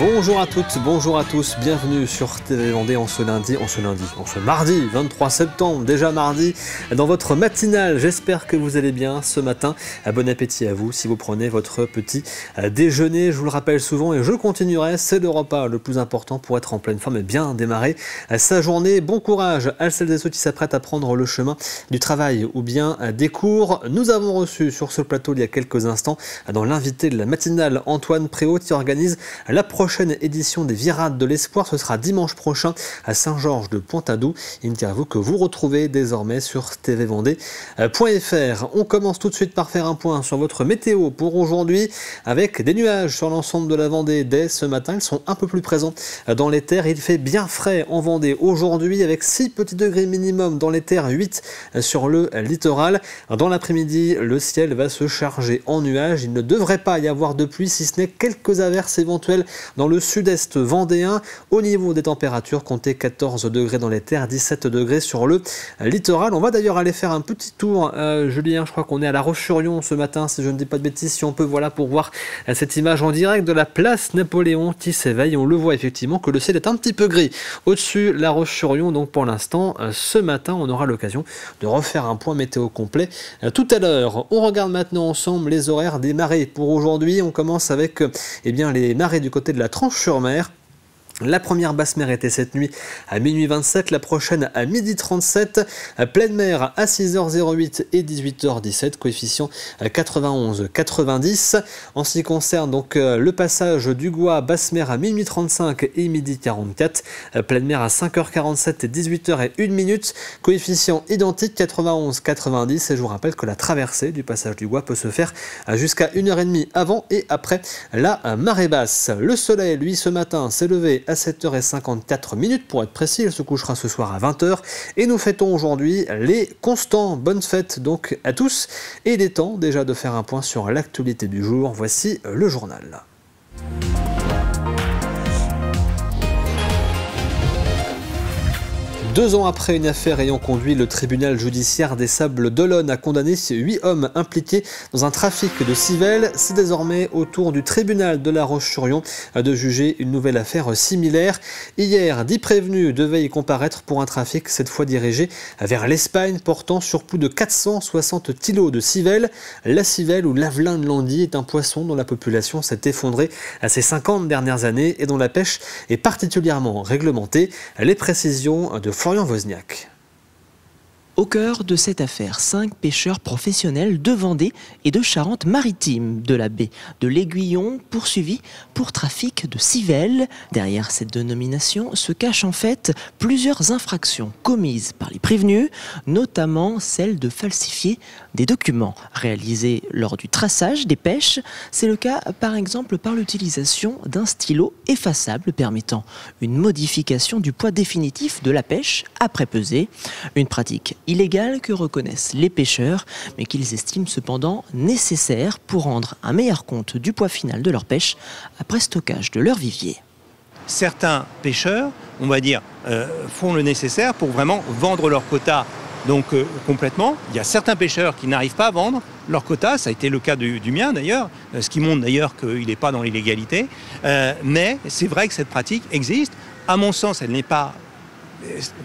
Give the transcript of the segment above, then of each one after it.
Bonjour à toutes, bonjour à tous, bienvenue sur TV Vendée en ce mardi 23 septembre, déjà mardi, dans votre matinale. J'espère que vous allez bien ce matin. Bon appétit à vous si vous prenez votre petit déjeuner. Je vous le rappelle souvent et je continuerai, c'est le repas le plus important pour être en pleine forme et bien démarrer sa journée. Bon courage à celles et ceux qui s'apprêtent à prendre le chemin du travail ou bien des cours. Nous avons reçu sur ce plateau il y a quelques instants, dans l'invité de la matinale, Antoine Préault, qui organise la prochaine édition des Virades de l'Espoir. Ce sera dimanche prochain à Saint-Georges-de-Pontadou. Une interview que vous retrouvez désormais sur tvvendée.fr. On commence tout de suite par faire un point sur votre météo pour aujourd'hui, avec des nuages sur l'ensemble de la Vendée dès ce matin. Ils sont un peu plus présents dans les terres. Il fait bien frais en Vendée aujourd'hui, avec 6 petits degrés minimum dans les terres, 8 sur le littoral. Dans l'après-midi, le ciel va se charger en nuages. Il ne devrait pas y avoir de pluie, si ce n'est quelques averses éventuelles dans le sud-est vendéen. Au niveau des températures, comptez 14 degrés dans les terres, 17 degrés sur le littoral. On va d'ailleurs aller faire un petit tour, Julien, je crois qu'on est à La Roche-sur-Yon ce matin, si je ne dis pas de bêtises, si on peut, voilà, pour voir cette image en direct de la place Napoléon qui s'éveille. On le voit effectivement que le ciel est un petit peu gris au-dessus La Roche-sur-Yon. Donc pour l'instant, ce matin, on aura l'occasion de refaire un point météo complet tout à l'heure. On regarde maintenant ensemble les horaires des marées pour aujourd'hui. On commence avec les marées du côté de la Tranche-sur-Mer. La première basse mer était cette nuit à minuit 27, la prochaine à midi 37, pleine mer à 6h08 et 18h17, coefficient 91-90. En ce qui concerne donc le passage du Gois, basse mer à minuit 35 et midi 44, pleine mer à 5h47 et 18h01, coefficient identique 91-90. Et je vous rappelle que la traversée du passage du Gois peut se faire jusqu'à 1h30 avant et après la marée basse. Le soleil, lui, ce matin s'est levé à 7h54 pour être précis. Il se couchera ce soir à 20h et nous fêtons aujourd'hui les constants. Bonne fête donc à tous, et il est temps déjà de faire un point sur l'actualité du jour. Voici le journal. 2 ans après une affaire ayant conduit le tribunal judiciaire des Sables d'Olonne à condamner 8 hommes impliqués dans un trafic de civelles, c'est désormais au tour du tribunal de La Roche-sur-Yon de juger une nouvelle affaire similaire. Hier, 10 prévenus devaient y comparaître pour un trafic cette fois dirigé vers l'Espagne, portant sur plus de 460 kilos de civelles. La civelle, ou l'avelin de Landy, est un poisson dont la population s'est effondrée ces 50 dernières années et dont la pêche est particulièrement réglementée. Les précisions de Florian Wozniak. Au cœur de cette affaire, 5 pêcheurs professionnels de Vendée et de Charente-Maritime, de la baie de l'Aiguillon, poursuivis pour trafic de civelles. Derrière cette dénomination se cachent en fait plusieurs infractions commises par les prévenus, notamment celle de falsifier des documents réalisés lors du traçage des pêches. C'est le cas par exemple par l'utilisation d'un stylo effaçable permettant une modification du poids définitif de la pêche après pesée. Une pratique illégale que reconnaissent les pêcheurs, mais qu'ils estiment cependant nécessaire pour rendre un meilleur compte du poids final de leur pêche après stockage de leur vivier. Certains pêcheurs, on va dire, font le nécessaire pour vraiment vendre leur quota. Donc complètement, il y a certains pêcheurs qui n'arrivent pas à vendre leur quota, ça a été le cas du mien d'ailleurs, ce qui montre d'ailleurs qu'il n'est pas dans l'illégalité, mais c'est vrai que cette pratique existe. À mon sens, elle n'est pas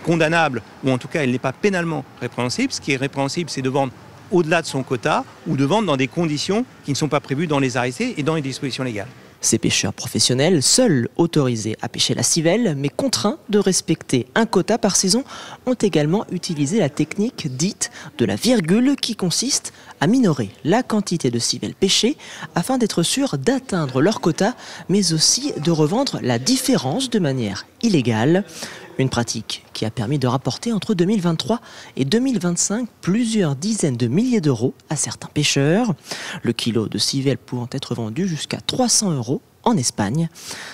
condamnable, ou en tout cas elle n'est pas pénalement répréhensible. Ce qui est répréhensible, c'est de vendre au-delà de son quota ou de vendre dans des conditions qui ne sont pas prévues dans les arrêtés et dans les dispositions légales. Ces pêcheurs professionnels, seuls autorisés à pêcher la civelle, mais contraints de respecter un quota par saison, ont également utilisé la technique dite de la virgule, qui consiste à minorer la quantité de civelle pêchée afin d'être sûr d'atteindre leur quota, mais aussi de revendre la différence de manière illégale. Une pratique qui a permis de rapporter entre 2023 et 2025 plusieurs dizaines de milliers d'euros à certains pêcheurs. Le kilo de civelle pouvant être vendu jusqu'à 300 € en Espagne.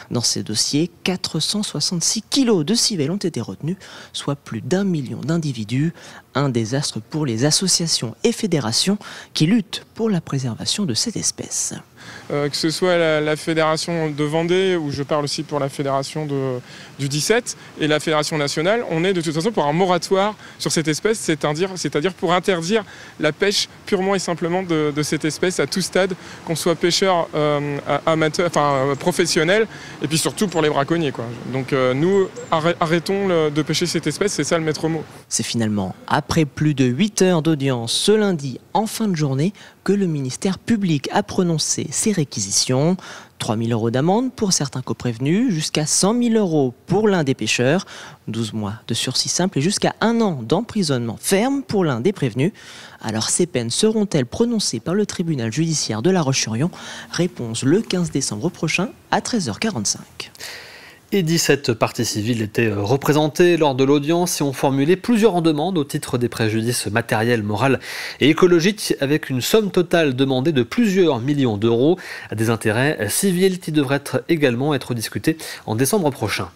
Dans ces dossiers, 466 kilos de civelle ont été retenus, soit plus d'1 million d'individus. Un désastre pour les associations et fédérations qui luttent pour la préservation de cette espèce. que ce soit la fédération de Vendée, où je parle aussi pour la fédération du 17, et la fédération nationale, on est de toute façon pour un moratoire sur cette espèce, c'est-à-dire pour interdire la pêche purement et simplement de cette espèce à tout stade, qu'on soit pêcheur amateur, professionnel, et puis surtout pour les braconniers, quoi. Donc nous, arrêtons de pêcher cette espèce, c'est ça le maître mot. C'est finalement après plus de 8 heures d'audience ce lundi en fin de journée que le ministère public a prononcé ses réquisitions. 3 000 € d'amende pour certains coprévenus, jusqu'à 100 000 € pour l'un des pêcheurs, 12 mois de sursis simple et jusqu'à 1 an d'emprisonnement ferme pour l'un des prévenus. Alors ces peines seront-elles prononcées par le tribunal judiciaire de La Roche-sur-Yon? Réponse le 15 décembre prochain à 13h45. Et 17 parties civiles étaient représentées lors de l'audience et ont formulé plusieurs demandes au titre des préjudices matériels, moraux et écologiques, avec une somme totale demandée de plusieurs millions d'euros, des intérêts civils qui devraient également être discutés en décembre prochain.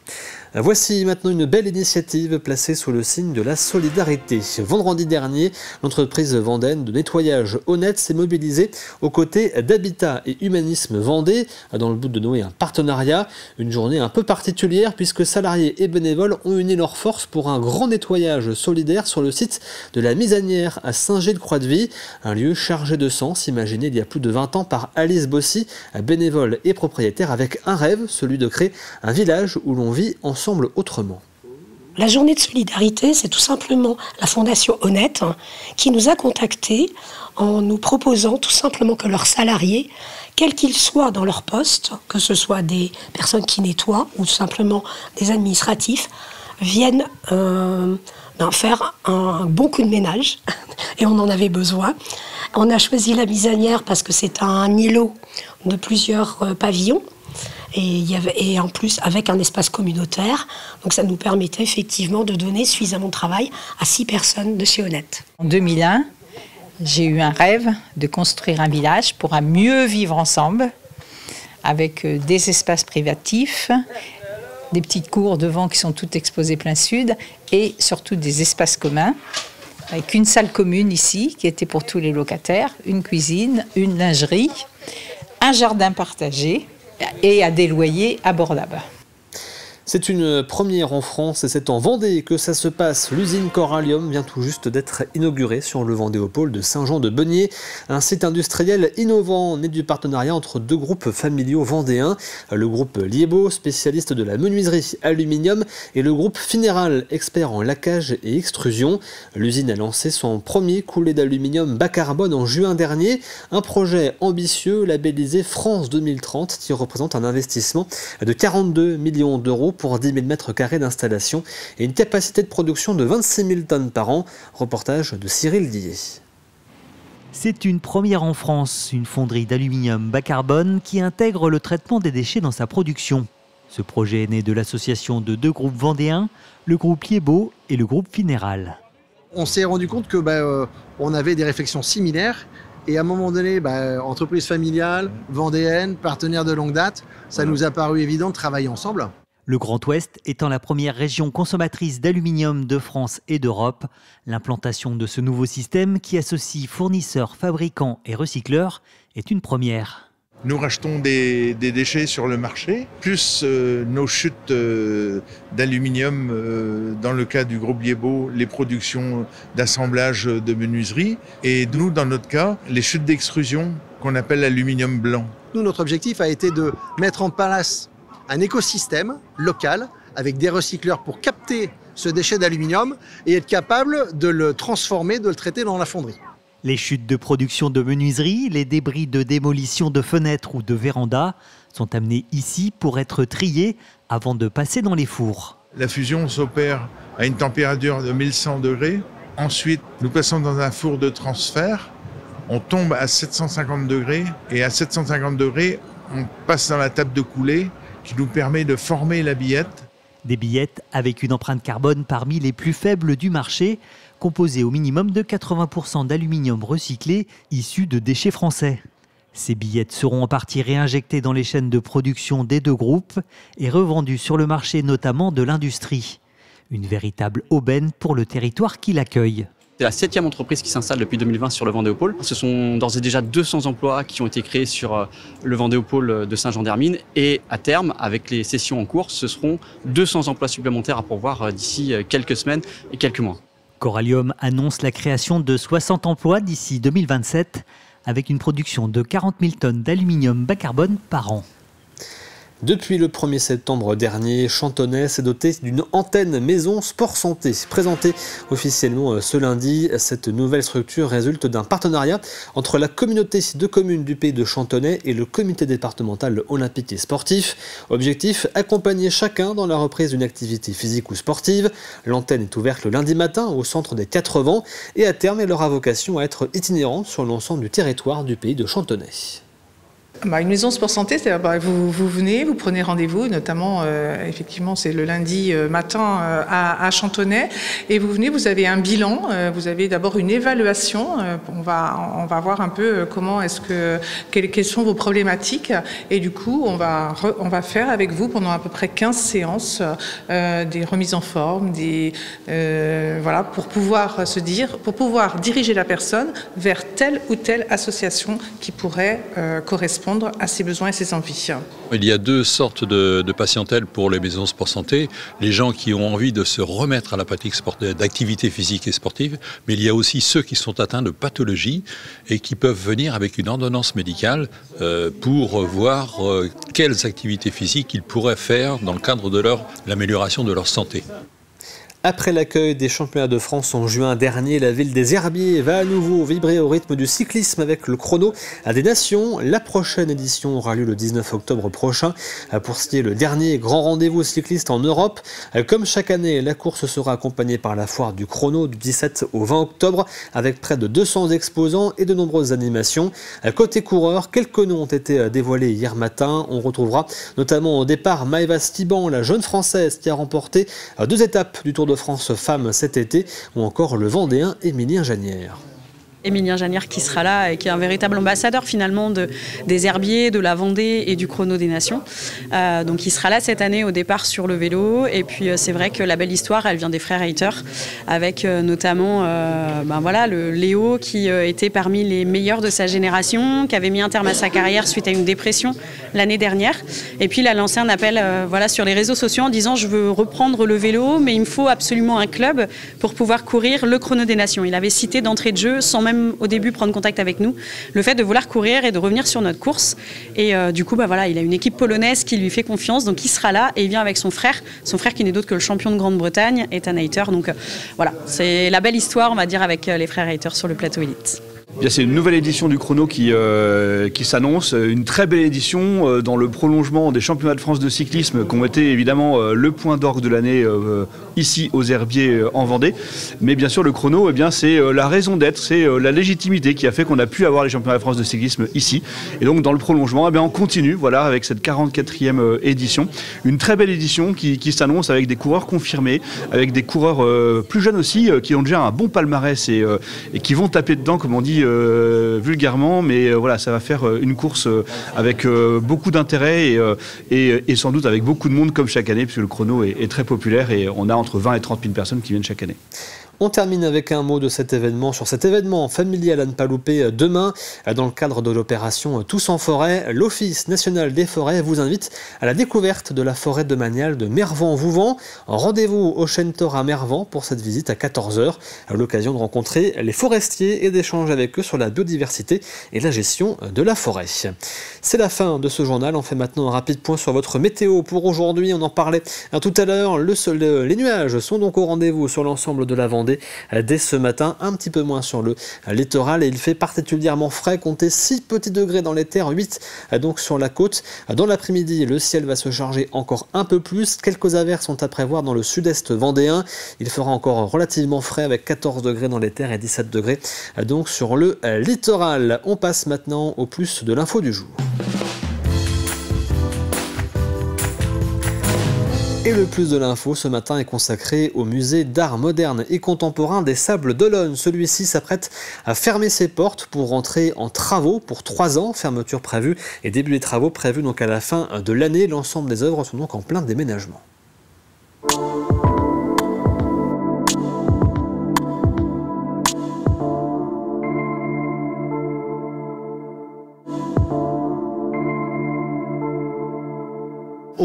Voici maintenant une belle initiative placée sous le signe de la solidarité. Vendredi dernier, l'entreprise vendéenne de nettoyage Honnête s'est mobilisée aux côtés d'Habitat et Humanisme Vendée dans le but de nouer un partenariat. Une journée un peu particulière puisque salariés et bénévoles ont uni leurs forces pour un grand nettoyage solidaire sur le site de la Misanière à Saint-Gilles-Croix-de-Vie, un lieu chargé de sens imaginé il y a plus de 20 ans par Alice Bossy, bénévole et propriétaire, avec un rêve, celui de créer un village où l'on vit ensemble autrement. La journée de solidarité, c'est tout simplement la Fondation Honnête qui nous a contactés en nous proposant tout simplement que leurs salariés, quels qu'ils soient dans leur poste, que ce soit des personnes qui nettoient ou tout simplement des administratifs, viennent faire un bon coup de ménage et on en avait besoin. On a choisi la Misanière parce que c'est un îlot de plusieurs pavillons. Et en plus avec un espace communautaire, donc ça nous permettait effectivement de donner suffisamment de travail à 6 personnes de chez Honnête. En 2001, j'ai eu un rêve de construire un village pour un mieux vivre ensemble, avec des espaces privatifs, des petites cours devant qui sont toutes exposées plein sud, et surtout des espaces communs, avec une salle commune ici, qui était pour tous les locataires, une cuisine, une lingerie, un jardin partagé, et à des loyers abordables. C'est une première en France et c'est en Vendée que ça se passe. L'usine Corallium vient tout juste d'être inaugurée sur le Vendéopole de Saint-Jean-de-Beugnies. Un site industriel innovant né du partenariat entre 2 groupes familiaux vendéens. Le groupe Liebo, spécialiste de la menuiserie aluminium, et le groupe Finéral, expert en laquage et extrusion. L'usine a lancé son premier coulé d'aluminium bas carbone en juin dernier. Un projet ambitieux labellisé France 2030 qui représente un investissement de 42 millions d'euros pour 10 000 m² d'installation et une capacité de production de 26 000 tonnes par an. Reportage de Cyril Guillet. C'est une première en France, une fonderie d'aluminium bas carbone qui intègre le traitement des déchets dans sa production. Ce projet est né de l'association de 2 groupes vendéens, le groupe Liebo et le groupe Finéral. On s'est rendu compte que on avait des réflexions similaires. Et à un moment donné, entreprise familiale, vendéenne, partenaire de longue date, ça nous a paru évident de travailler ensemble. Le Grand Ouest étant la première région consommatrice d'aluminium de France et d'Europe, l'implantation de ce nouveau système qui associe fournisseurs, fabricants et recycleurs est une première. Nous rachetons des déchets sur le marché, plus nos chutes d'aluminium, dans le cas du groupe Liebo, les productions d'assemblage de menuiserie. Et nous, dans notre cas, les chutes d'extrusion qu'on appelle aluminium blanc. Nous, notre objectif a été de mettre en place un écosystème local avec des recycleurs pour capter ce déchet d'aluminium et être capable de le transformer, de le traiter dans la fonderie. Les chutes de production de menuiserie, les débris de démolition de fenêtres ou de vérandas sont amenés ici pour être triés avant de passer dans les fours. La fusion s'opère à une température de 1100 degrés. Ensuite, nous passons dans un four de transfert. On tombe à 750 degrés et à 750 degrés, on passe dans la table de coulée qui nous permet de former la billette. Des billettes avec une empreinte carbone parmi les plus faibles du marché, composées au minimum de 80% d'aluminium recyclé issu de déchets français. Ces billettes seront en partie réinjectées dans les chaînes de production des 2 groupes et revendues sur le marché notamment de l'industrie. Une véritable aubaine pour le territoire qui l'accueille. C'est la 7e entreprise qui s'installe depuis 2020 sur le Vendée-au-Pôle. Ce sont d'ores et déjà 200 emplois qui ont été créés sur le Vendée-au-Pôle de Saint-Jean-d'Hermine. Et à terme, avec les sessions en cours, ce seront 200 emplois supplémentaires à pourvoir d'ici quelques semaines et quelques mois. Corallium annonce la création de 60 emplois d'ici 2027, avec une production de 40 000 tonnes d'aluminium bas carbone par an. Depuis le 1er septembre dernier, Chantonnay s'est doté d'une antenne maison sport santé. Présentée officiellement ce lundi, cette nouvelle structure résulte d'un partenariat entre la communauté de communes du pays de Chantonnay et le comité départemental olympique et sportif. Objectif, accompagner chacun dans la reprise d'une activité physique ou sportive. L'antenne est ouverte le lundi matin au centre des 4 vents et à terme, elle aura vocation à être itinérante sur l'ensemble du territoire du pays de Chantonnay. Une maison sport santé, c'est vous venez, vous prenez rendez-vous, notamment effectivement c'est le lundi matin à Chantonnay, et vous venez, vous avez un bilan, vous avez d'abord une évaluation, on va voir un peu quelles sont vos problématiques, et du coup on va faire avec vous pendant à peu près 15 séances des remises en forme, voilà, pour pouvoir diriger la personne vers telle ou telle association qui pourrait correspondre à ses besoins et ses envies. Il y a 2 sortes de patientèle pour les maisons sport santé. Les gens qui ont envie de se remettre à la pratique d'activité physique et sportive, mais il y a aussi ceux qui sont atteints de pathologies et qui peuvent venir avec une ordonnance médicale pour voir quelles activités physiques ils pourraient faire dans le cadre de l'amélioration de leur santé. Après l'accueil des championnats de France en juin dernier, la ville des Herbiers va à nouveau vibrer au rythme du cyclisme avec le chrono des nations. La prochaine édition aura lieu le 19 octobre prochain pour ce qui est le dernier grand rendez-vous cycliste en Europe. Comme chaque année, la course sera accompagnée par la foire du chrono du 17 au 20 octobre avec près de 200 exposants et de nombreuses animations. Côté coureurs, quelques noms ont été dévoilés hier matin. On retrouvera notamment au départ Maëva Stiban, la jeune Française qui a remporté 2 étapes du Tour de France Femmes cet été, ou encore le Vendéen Émilien Janière. Émilien Janière qui sera là et qui est un véritable ambassadeur finalement des Herbiers, de la Vendée et du chrono des nations. Donc il sera là cette année au départ sur le vélo, et puis c'est vrai que la belle histoire elle vient des frères Hayter avec notamment le Léo qui était parmi les meilleurs de sa génération, qui avait mis un terme à sa carrière suite à une dépression l'année dernière, et puis il a lancé un appel sur les réseaux sociaux en disant je veux reprendre le vélo mais il me faut absolument un club pour pouvoir courir le chrono des nations. Il avait cité d'entrée de jeu sans même au début prendre contact avec nous, le fait de vouloir courir et de revenir sur notre course. Et du coup, il a une équipe polonaise qui lui fait confiance, donc il sera là et il vient avec son frère qui n'est d'autre que le champion de Grande-Bretagne, Ethan Hayter. Donc voilà, c'est la belle histoire, on va dire, avec les frères Hayter sur le plateau élite. C'est une nouvelle édition du chrono qui s'annonce, une très belle édition dans le prolongement des championnats de France de cyclisme qui ont été évidemment le point d'orgue de l'année ici aux Herbiers en Vendée. Mais bien sûr le chrono, c'est la raison d'être, c'est la légitimité qui a fait qu'on a pu avoir les championnats de France de cyclisme ici. Et donc dans le prolongement, on continue avec cette 44e édition. Une très belle édition qui s'annonce avec des coureurs confirmés, avec des coureurs plus jeunes aussi qui ont déjà un bon palmarès et qui vont taper dedans comme on dit vulgairement, mais ça va faire une course avec beaucoup d'intérêt et sans doute avec beaucoup de monde comme chaque année, puisque le chrono est très populaire et on a entre 20 et 30 000 personnes qui viennent chaque année. On termine avec un mot de cet événement, sur cet événement familial à ne pas louper demain. Dans le cadre de l'opération Tous en forêt, l'Office national des forêts vous invite à la découverte de la forêt domaniale de Mervan-Vouvant. Rendez-vous au Chêne Thor à Mervan pour cette visite à 14 h. À l'occasion de rencontrer les forestiers et d'échanger avec eux sur la biodiversité et la gestion de la forêt. C'est la fin de ce journal. On fait maintenant un rapide point sur votre météo pour aujourd'hui. On en parlait tout à l'heure. Les nuages sont donc au rendez-vous sur l'ensemble de la Vendée dès ce matin, un petit peu moins sur le littoral, et il fait particulièrement frais, comptez 6 petits degrés dans les terres, 8 donc sur la côte. Dans l'après-midi, le ciel va se charger encore un peu plus, quelques averses sont à prévoir dans le sud-est vendéen. Il fera encore relativement frais avec 14 degrés dans les terres et 17 degrés donc sur le littoral. On passe maintenant au plus de l'info du jour. Et le plus de l'info ce matin est consacré au musée d'art moderne et contemporain des Sables d'Olonne. Celui-ci s'apprête à fermer ses portes pour rentrer en travaux pour 3 ans. Fermeture prévue et début des travaux prévus donc à la fin de l'année. L'ensemble des œuvres sont donc en plein déménagement.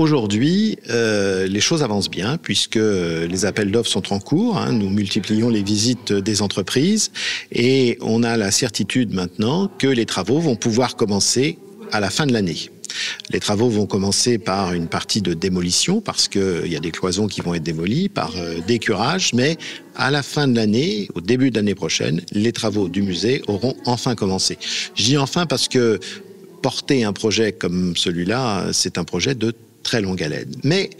aujourd'hui, les choses avancent bien puisque les appels d'offres sont en cours. Nous multiplions les visites des entreprises et on a la certitude maintenant que les travaux vont pouvoir commencer à la fin de l'année. Les travaux vont commencer par une partie de démolition parce qu'il y a des cloisons qui vont être démolies, par d'écurage, mais à la fin de l'année, au début de l'année prochaine, les travaux du musée auront enfin commencé. Je dis enfin parce que porter un projet comme celui-là, c'est un projet de très longue haleine. Mais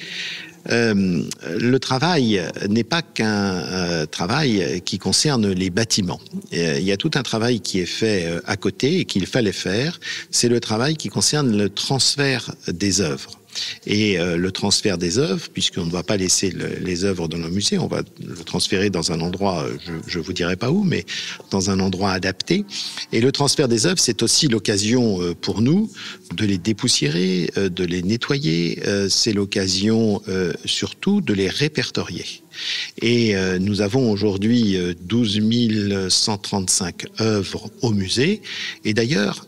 le travail n'est pas qu'un travail qui concerne les bâtiments. Il y a tout un travail qui est fait à côté et qu'il fallait faire. C'est le travail qui concerne le transfert des œuvres. Et le transfert des œuvres, puisqu'on ne va pas laisser les œuvres dans nos musées, on va le transférer dans un endroit, je vous dirai pas où, mais dans un endroit adapté. Et le transfert des œuvres, c'est aussi l'occasion pour nous de les dépoussiérer, de les nettoyer. C'est l'occasion surtout de les répertorier. Et nous avons aujourd'hui 12 135 œuvres au musée. Et d'ailleurs,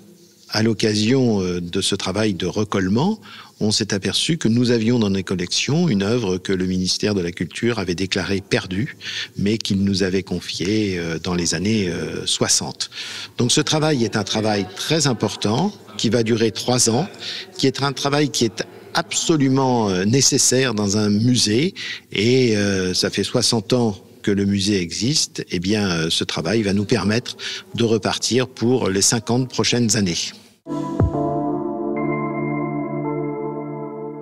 à l'occasion de ce travail de recollement, on s'est aperçu que nous avions dans nos collections une œuvre que le ministère de la Culture avait déclarée perdue, mais qu'il nous avait confiée dans les années 60. Donc ce travail est un travail très important, qui va durer 3 ans, qui est un travail qui est absolument nécessaire dans un musée, et ça fait 60 ans que le musée existe. Eh bien, ce travail va nous permettre de repartir pour les 50 prochaines années.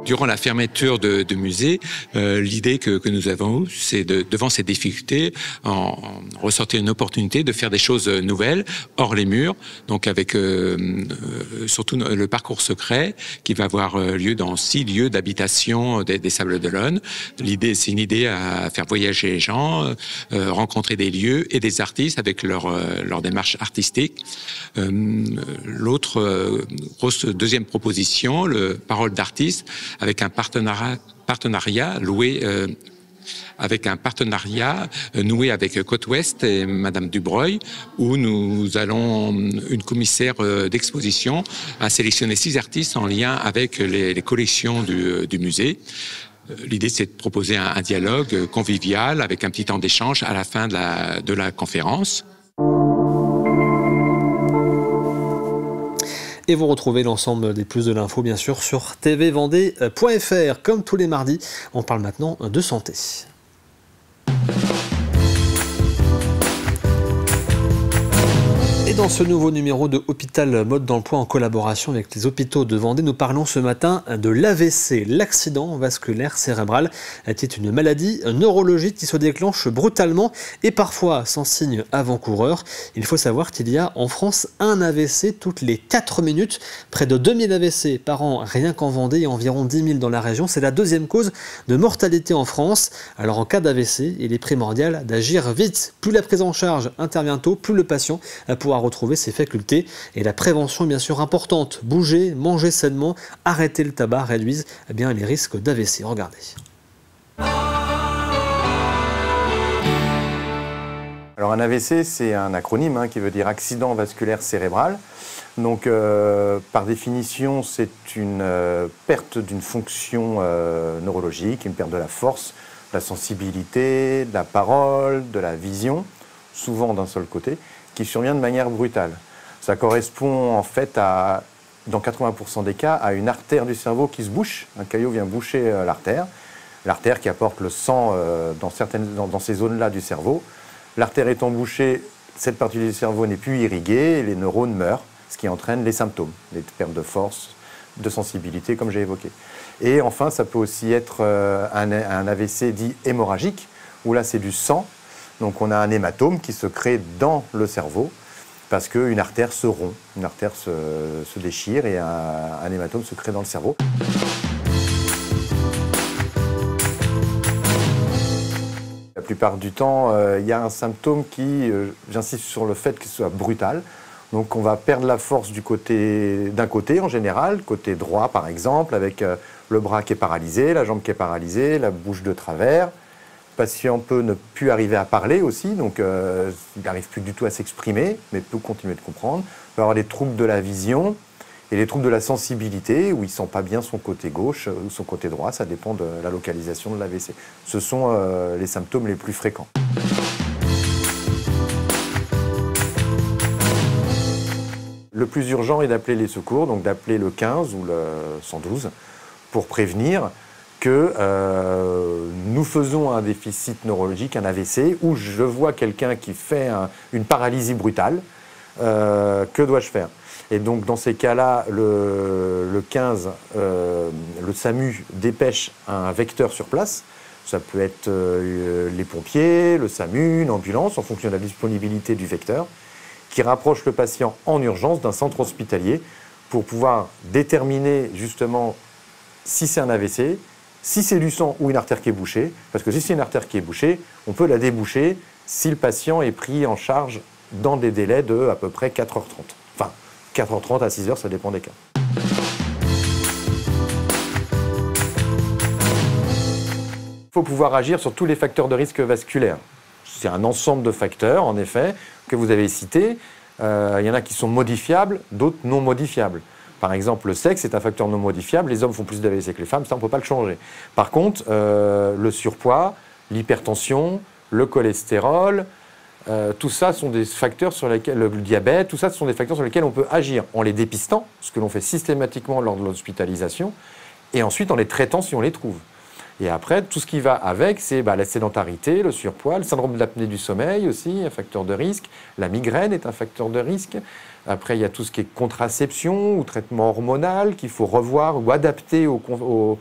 Durant la fermeture de musée, l'idée que nous avons eue, c'est devant ces difficultés, en ressortir une opportunité de faire des choses nouvelles, hors les murs, donc avec surtout le parcours secret qui va avoir lieu dans 6 lieux d'habitation des Sables d'Olonne. L'idée, c'est une idée à faire voyager les gens, rencontrer des lieux et des artistes avec leur démarche artistique. L'autre grosse deuxième proposition, le Parole d'artiste, avec un partenariat noué avec Côte Ouest et Madame Dubreuil, où nous allons, une commissaire d'exposition, à sélectionner 6 artistes en lien avec les collections du musée. L'idée, c'est de proposer un dialogue convivial avec un petit temps d'échange à la fin de la conférence. Et vous retrouvez l'ensemble des plus de l'info, bien sûr, sur tvvendée.fr. Comme tous les mardis, on parle maintenant de santé. Et dans ce nouveau numéro de Hôpital Mode d'Emploi en collaboration avec les hôpitaux de Vendée, nous parlons ce matin de l'AVC, l'accident vasculaire cérébral, est une maladie neurologique qui se déclenche brutalement et parfois sans signe avant-coureur. Il faut savoir qu'il y a en France un AVC toutes les 4 minutes, près de 2000 AVC par an rien qu'en Vendée et environ 10 000 dans la région. C'est la 2e cause de mortalité en France. Alors en cas d'AVC, il est primordial d'agir vite. Plus la prise en charge intervient tôt, plus le patient pourra retrouver ses facultés. Et la prévention est bien sûr importante. Bouger, manger sainement, arrêter le tabac réduisent les risques d'AVC. Regardez. Alors un AVC, c'est un acronyme qui veut dire accident vasculaire cérébral. Donc par définition, c'est une perte d'une fonction neurologique, une perte de la force, de la sensibilité, de la parole, de la vision, souvent d'un seul côté, qui survient de manière brutale. Ça correspond en fait à, dans 80% des cas, à une artère du cerveau qui se bouche. Un caillot vient boucher l'artère qui apporte le sang dans ces zones-là du cerveau. L'artère étant bouchée, cette partie du cerveau n'est plus irriguée et les neurones meurent, ce qui entraîne les symptômes, les pertes de force, de sensibilité, comme j'ai évoqué. Et enfin, ça peut aussi être un AVC dit hémorragique, où là c'est du sang. Donc on a un hématome qui se crée dans le cerveau parce qu'une artère se rompt, une artère se déchire et un hématome se crée dans le cerveau. La plupart du temps, il y a un symptôme qui, j'insiste sur le fait qu'il soit brutal. Donc on va perdre la force d'un côté en général, côté droit par exemple, avec le bras qui est paralysé, la jambe qui est paralysée, la bouche de travers. Le patient peut ne plus arriver à parler aussi, donc il n'arrive plus du tout à s'exprimer, mais peut continuer de comprendre. Il peut avoir des troubles de la vision, et les troubles de la sensibilité, où il ne sent pas bien son côté gauche ou son côté droit, ça dépend de la localisation de l'AVC. Ce sont les symptômes les plus fréquents. Le plus urgent est d'appeler les secours, donc d'appeler le 15 ou le 112 pour prévenir que nous faisons un déficit neurologique, un AVC, où je vois quelqu'un qui fait une paralysie brutale. Que dois-je faire? Et donc dans ces cas-là, le 15, le SAMU dépêche un vecteur sur place. Ça peut être les pompiers, le SAMU, une ambulance, en fonction de la disponibilité du vecteur, qui rapproche le patient en urgence d'un centre hospitalier pour pouvoir déterminer justement si c'est un AVC, si c'est du sang ou une artère qui est bouchée, parce que si c'est une artère qui est bouchée, on peut la déboucher si le patient est pris en charge dans des délais de à peu près 4h30. Enfin, 4h30 à 6h, ça dépend des cas. Il faut pouvoir agir sur tous les facteurs de risque vasculaire. C'est un ensemble de facteurs, en effet, que vous avez cités. Il y en a qui sont modifiables, d'autres non modifiables. Par exemple, le sexe est un facteur non modifiable. Les hommes font plus d'AVC que les femmes, ça on ne peut pas le changer. Par contre, le surpoids, l'hypertension, le cholestérol, tout ça sont des facteurs sur lesquels, le diabète, tout ça ce sont des facteurs sur lesquels on peut agir en les dépistant, ce que l'on fait systématiquement lors de l'hospitalisation, et ensuite en les traitant si on les trouve. Et après, tout ce qui va avec, c'est la sédentarité, le surpoids, le syndrome de l'apnée du sommeil aussi, un facteur de risque. La migraine est un facteur de risque. Après, il y a tout ce qui est contraception ou traitement hormonal qu'il faut revoir ou adapter au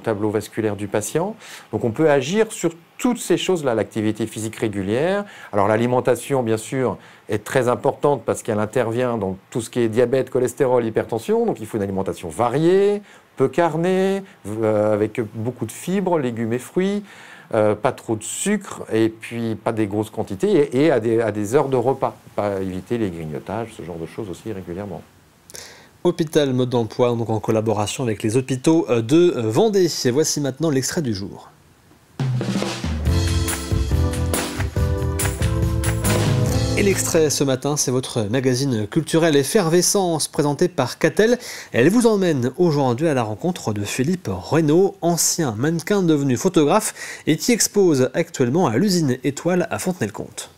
tableau vasculaire du patient. Donc on peut agir sur toutes ces choses-là, l'activité physique régulière. Alors l'alimentation, bien sûr, est très importante parce qu'elle intervient dans tout ce qui est diabète, cholestérol, hypertension. Donc il faut une alimentation variée, peu carnée, avec beaucoup de fibres, légumes et fruits, pas trop de sucre et puis pas des grosses quantités et à des heures de repas. Pas éviter les grignotages, ce genre de choses aussi régulièrement. Hôpital Mode d'Emploi, donc en collaboration avec les hôpitaux de Vendée. Et voici maintenant l'extrait du jour. Et l'extrait ce matin, c'est votre magazine culturel Effervescence présenté par Catel. Elle vous emmène aujourd'hui à la rencontre de Philippe Reynaud, ancien mannequin devenu photographe et qui expose actuellement à l'usine Étoile à Fontenay-le-Comte.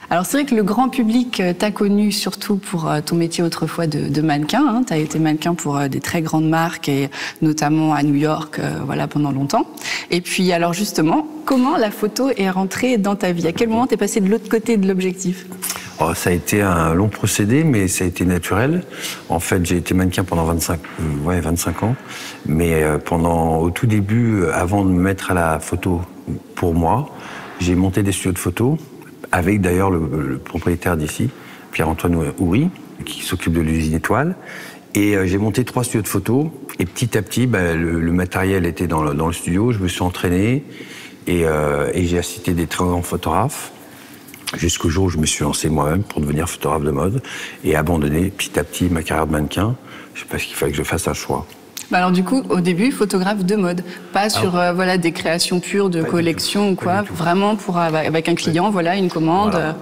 Alors c'est vrai que le grand public t'a connu surtout pour ton métier autrefois de mannequin. Hein. Tu as été mannequin pour des très grandes marques et notamment à New York pendant longtemps. Et puis alors justement, comment la photo est rentrée dans ta vie? À quel moment t'es passé de l'autre côté de l'objectif? Ça a été un long procédé, mais ça a été naturel. En fait, j'ai été mannequin pendant 25 ans. Mais au tout début, avant de me mettre à la photo pour moi, j'ai monté des studios de photo avec d'ailleurs le propriétaire d'ici, Pierre-Antoine Houry, qui s'occupe de l'usine Étoile. Et j'ai monté 3 studios de photo. Et petit à petit, le matériel était dans le studio. Je me suis entraîné et j'ai assisté des très grands photographes jusqu'au jour où je me suis lancé moi-même pour devenir photographe de mode et abandonner petit à petit ma carrière de mannequin parce qu'il fallait que je fasse un choix. Alors du coup, au début, photographe de mode, pas sur des créations pures de collection ou quoi, vraiment avec un client, une commande. Voilà.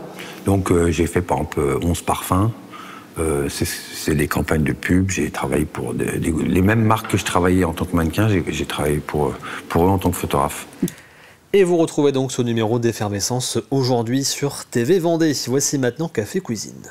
Donc j'ai fait par exemple 11 parfums, c'est des campagnes de pub, j'ai travaillé pour les mêmes marques que je travaillais en tant que mannequin, j'ai travaillé pour eux en tant que photographe. Et vous retrouvez donc ce numéro d'Effervescence aujourd'hui sur TV Vendée. Voici maintenant Café Cuisine.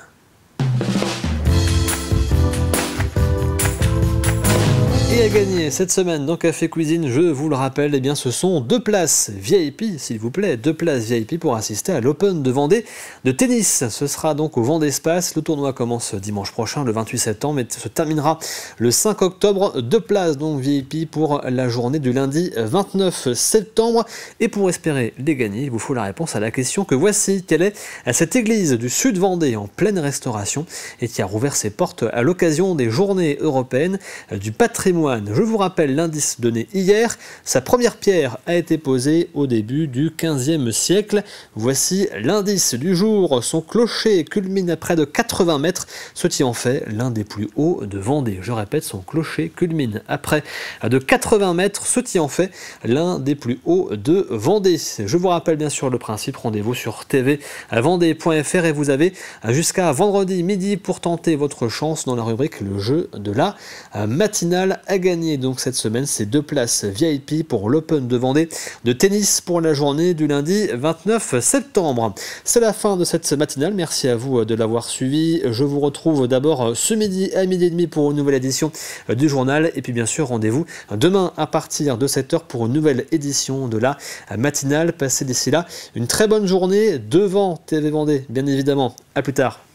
Et à gagner cette semaine dans Café Cuisine, je vous le rappelle, ce sont 2 places VIP, s'il vous plaît, 2 places VIP pour assister à l'Open de Vendée de tennis. Ce sera donc au Vendée Espace. Le tournoi commence dimanche prochain, le 28 septembre, et se terminera le 5 octobre. 2 places donc VIP pour la journée du lundi 29 septembre. Et pour espérer les gagner, il vous faut la réponse à la question que voici. Quelle est cette église du Sud Vendée en pleine restauration et qui a rouvert ses portes à l'occasion des Journées européennes du patrimoine? patrimoine. Je vous rappelle l'indice donné hier. Sa première pierre a été posée au début du XVe siècle. Voici l'indice du jour. Son clocher culmine à près de 80 mètres, ce qui en fait l'un des plus hauts de Vendée. Je répète, son clocher culmine à près de 80 mètres, ce qui en fait l'un des plus hauts de Vendée. Je vous rappelle bien sûr le principe. Rendez-vous sur tvvendée.fr et vous avez jusqu'à vendredi midi pour tenter votre chance dans la rubrique Le jeu de la matinale à gagner. Donc cette semaine, c'est 2 places VIP pour l'Open de Vendée de tennis pour la journée du lundi 29 septembre. C'est la fin de cette matinale. Merci à vous de l'avoir suivi. Je vous retrouve d'abord ce midi à 12h30 pour une nouvelle édition du journal. Et puis bien sûr, rendez-vous demain à partir de 7h pour une nouvelle édition de la matinale. Passez d'ici là une très bonne journée devant TV Vendée, bien évidemment. À plus tard.